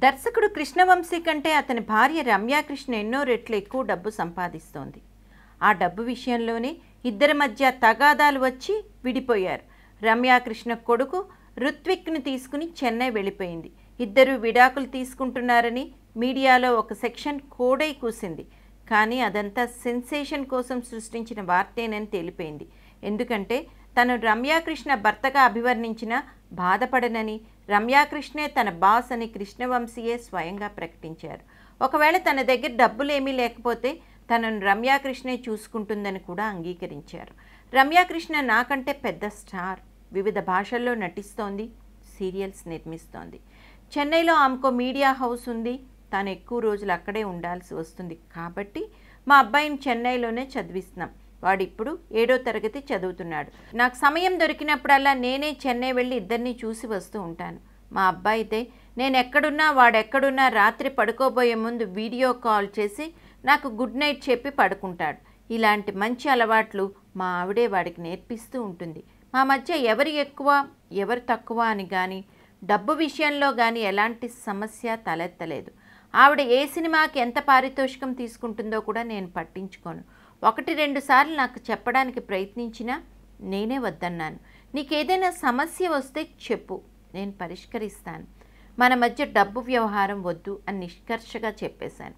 దర్శకుడు కృష్ణవంశీ కంటే అతని భార్య రమ్యాకృష్ణ ఎన్నో రెట్లు ఎక్కువ డబ్బు సంపాదిస్తోంది. ఆ డబ్బు విషయంలోనే ఇద్దరి మధ్య తగాదాలు వచ్చి విడిపోయారు. రమ్యాకృష్ణ కొడుకు రుత్విక్ను తీసుకుని చెన్నై వెళ్ళిపోయింది. ఇద్దరు విడాకులు తీసుకుంటున్నారని మీడియాలో ఒక సెక్షన్ కోడై కూసింది. కానీ అదంతా సెన్సేషన్ కోసం సృష్టించిన వార్తేనని తేలిపోయింది. ఎందుకంటే తను రమ్యాకృష్ణ భర్తగా అభివర్ణించిన బాధపడనని, రమ్యాకృష్ణే తన బాస్ అని కృష్ణవంశీయే స్వయంగా ప్రకటించారు. ఒకవేళ తన దగ్గర డబ్బులేమీ లేకపోతే తనను రమ్యాకృష్ణే చూసుకుంటుందని కూడా అంగీకరించారు. రమ్యాకృష్ణ నాకంటే పెద్ద స్టార్. వివిధ భాషల్లో నటిస్తోంది, సీరియల్స్ నిర్మిస్తోంది. చెన్నైలో ఆమెకో మీడియా హౌస్ ఉంది. తాను ఎక్కువ రోజులు అక్కడే ఉండాల్సి వస్తుంది. కాబట్టి మా అబ్బాయిని చెన్నైలోనే చదివిస్తున్నాం. వాడిప్పుడు 7వ తరగతి చదువుతున్నాడు. నాకు సమయం దొరికినప్పుడల్లా నేనే చెన్నై వెళ్ళి ఇద్దరిని చూసి వస్తూ ఉంటాను. మా అబ్బాయి అయితే నేను ఎక్కడున్నా వాడెక్కడున్నా రాత్రి పడుకోబోయే ముందు వీడియో కాల్ చేసి నాకు గుడ్ నైట్ చెప్పి పడుకుంటాడు. ఇలాంటి మంచి అలవాట్లు మా ఆవిడే వాడికి నేర్పిస్తూ ఉంటుంది. మా మధ్య ఎవరు ఎక్కువ ఎవరు తక్కువ అని కానీ, డబ్బు విషయంలో కానీ ఎలాంటి సమస్య తలెత్తలేదు. ఆవిడ ఏ సినిమాకి ఎంత పారితోషికం తీసుకుంటుందో కూడా నేను పట్టించుకోను. 1-2 సార్లు నాకు చెప్పడానికి ప్రయత్నించినా నేనే వద్దన్నాను. నీకేదైనా సమస్య వస్తే చెప్పు, నేను పరిష్కరిస్తాను. మన మధ్య డబ్బు వ్యవహారం వద్దు అని నిష్కర్షగా చెప్పేశాను.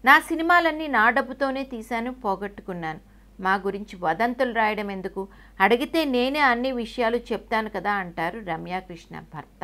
నా సినిమాలన్నీ నా డబ్బుతోనే తీశాను, పోగొట్టుకున్నాను. మా గురించి వదంతులు రాయడం ఎందుకు? అడిగితే నేనే అన్ని విషయాలు చెప్తాను కదా అంటారు రమ్యాకృష్ణ భర్త.